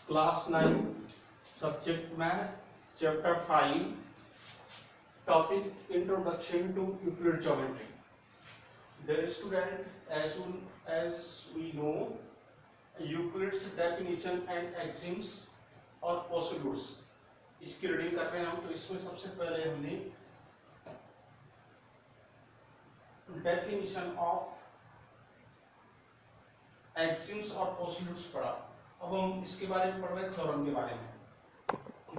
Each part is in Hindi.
Class 9 subject math chapter 5 topic introduction to Euclid geometry. Dear student, as we know, Euclid's definition and axioms और postulates इसकी रीडिंग कर रहे हैं हम. तो इसमें सबसे पहले हमने डेफिनेशन ऑफ एक्सिम्स और postulates पढ़ा. अब हम इसके बारे में पढ़ रहे हैं थ्योरम के बारे में.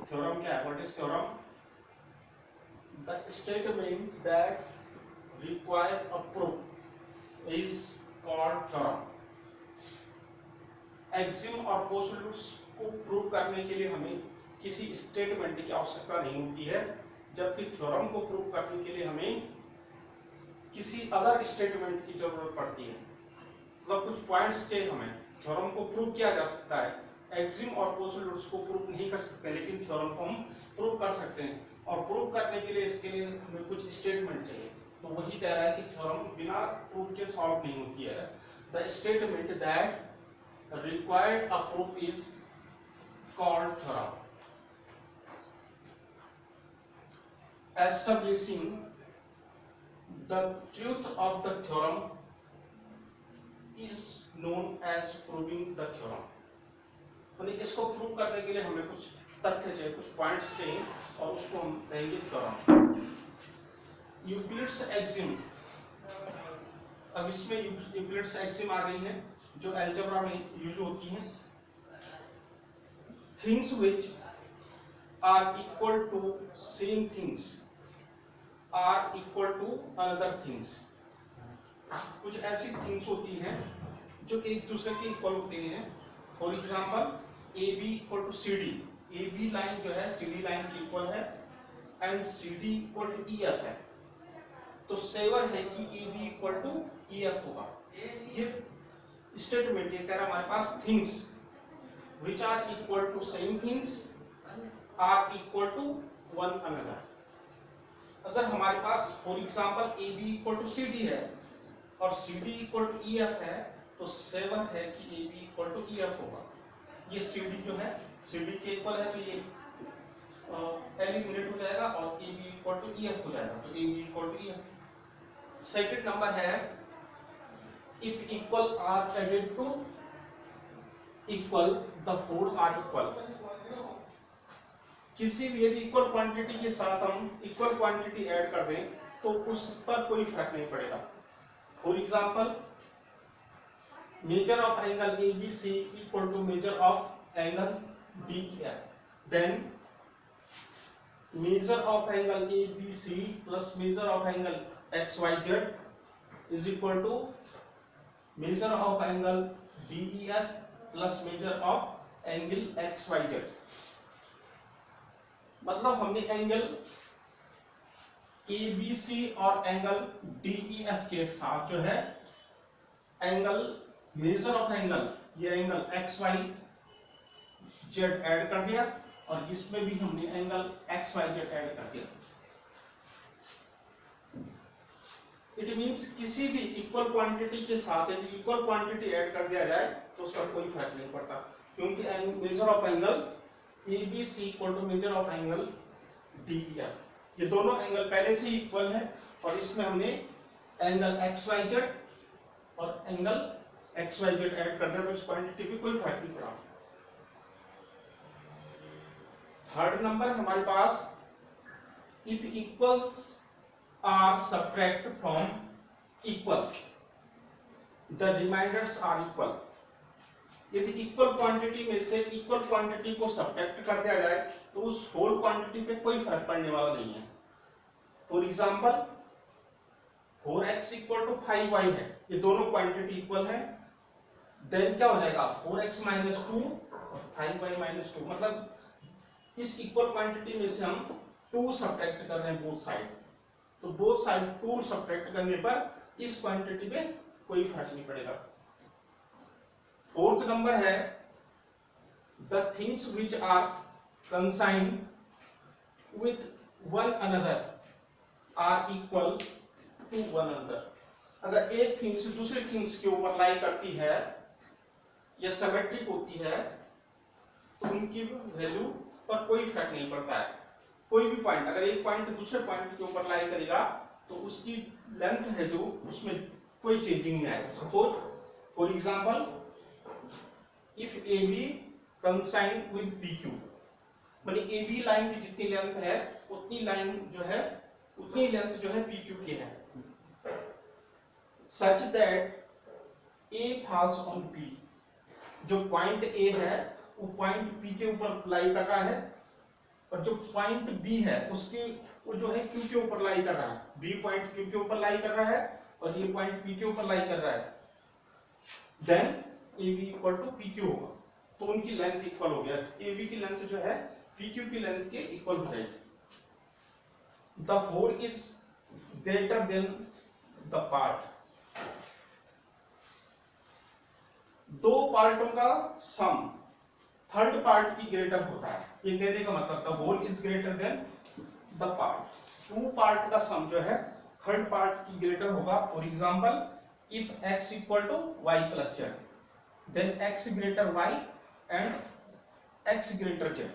थ्योरम क्या है? What is theorem? The statement that require a proof is called theorem. Exim और पोस्टुलेट्स को प्रूव करने के लिए हमें किसी स्टेटमेंट की आवश्यकता नहीं होती है, जबकि थ्योरम को प्रूव करने के लिए हमें किसी अदर स्टेटमेंट की जरूरत पड़ती है. मतलब कुछ पॉइंट्स चाहिए हमें. थ्योरम को प्रूव किया जा सकता है, एक्सिम और पोस्टुलेट्स को प्रूव नहीं कर सकते, लेकिन थ्योरम को हम प्रूव कर सकते हैं. और प्रूव करने के लिए इसके लिए हमें कुछ स्टेटमेंट चाहिए. तो वही कह रहा है कि थ्योरम बिना प्रूफ के सॉल्व नहीं होती है. The statement that required a proof is called theorem. Establishing the truth of the theorem is known as proving the theorem. यानी इसको प्रूव करने के लिए हमें कुछ तथ्य चाहिए, कुछ पॉइंट्स चाहिए, और उसको हम कहेंगे थ्योरम. Euclid's Exim. अब इसमें यूक्लिड्स एक्सिम आ गई है जो अलजेब्रा में यूज होती हैं. Things which are equal to same things are equal to another things. कुछ ऐसी थिंग्स होती हैं जो एक दूसरे के इक्वल होते हैं. For example A B equal to C D. A B line जो है सी डी लाइन के इक्वल है and C D equal to E F है. तो सेवर है कि A B equal to E F होगा. ये स्टेटमेंट ये कह रहा है हमारे पास things which are equal to same things are equal to one another. अगर हमारे पास for example A B equal to C D है और C D equal to E F है, तो सेवन है कि A B equal to E F होगा. ये सी डी जो है सी डी के इक्वल है, तो ये एलिमिनेट हो जाएगा और A B equal to E F हो जाएगा. तो A B equal to E F. Second number है if equal are added to equal the whole are equal. किसी भी यदि इक्वल क्वांटिटी के साथ हम इक्वल क्वांटिटी ऐड कर दें तो उस पर कोई फर्क नहीं पड़ेगा. For example measure of angle A B C equal to measure of angle D F. Then measure of angle ABC plus measure of angle XYZ is equal to measure of angle DEF plus measure of angle XYZ. मतलब हमने एंगल ABC और एंगल DEF के साथ जो है एंगल मेजर ऑफ एंगल ये एंगल XYZ ऐड कर दिया और इसमें भी हमने एंगल XYZ ऐड कर दिया. इट मींस किसी भी इक्वल क्वांटिटी के साथ यदि इक्वल क्वांटिटी ऐड कर दिया जाए तो उसका कोई फर्क नहीं पड़ता, क्योंकि measure of angle ABC equal to measure of angle DEF. ये दोनों एंगल पहले से ही इक्वल है और इसमें हमने एंगल XYZ और एंगल XYZ ऐड कर दिया, तो इस क्वांटिटी में कोई फर्क नहीं पड़ा. थर्ड नंबर हमारे पास if equals are subtract from equal the remainders are equal. यदि इक्वल क्वांटिटी में से इक्वल क्वांटिटी को सब्ट्रैक्ट कर दिया जाए तो उस होल क्वांटिटी पे कोई फर्क पड़ने वाला नहीं है. For example 4x equal to 5y है, ये दोनों क्वांटिटी इक्वल है. देन क्या हो जाएगा 4x माइनस 2 और 5y माइनस 2. मतलब इस इक्वल क्वांटिटी में से हम 2 सब्ट्रैक्ट कर रहे हैं बोथ साइड, तो बोथ साइड 2 सब्ट्रैक्ट करने पर इस क्वांटिटी पे कोई फर्क नहीं पड़ेगा. फोर्थ नंबर है the things which are coincide with one another are equal to one another. अगर एक थिंग्स दूसरी थिंग्स के ऊपर लाई करती है या सिमेट्रिक होती है तो उनकी वैल्यू पर कोई फर्क नहीं पड़ता है। कोई भी पॉइंट, अगर एक पॉइंट दूसरे पॉइंट के ऊपर लाई करेगा तो उसकी लेंथ है जो, उसमें कोई चेंजिंग नहीं आएगा। Suppose for example if A B coincide with P Q, माने ए बी लाइन की जितनी लेंथ है उतनी लाइन जो है, उतनी लेंथ जो है पी क्यू की है, such that A falls on P, जो पॉइंट ए है वो पॉइंट पी के ऊपर लाई कर रहा है, और जो पॉइंट बी है उसके वो जो है क्यू के ऊपर लाई कर रहा है, बी पॉइंट क्यू के ऊपर लाई कर रहा है और ये पॉइंट पी के ऊपर लाई कर रहा है, then A B equal to P Q होगा। तो उनकी लेंथ इक्वल हो गया, ए बी की लेंथ जो है पी क्यू की लेंथ के इक्वल हो जाएगी। The whole is greater than the part, दो पार्टों का सम थर्ड पार्ट की ग्रेटर होता है, ये कहने का मतलब the whole is greater than the part, two part का सम जो है थर्ड पार्ट की ग्रेटर होगा। For example if x equal to y plus z, then x greater y and x greater z।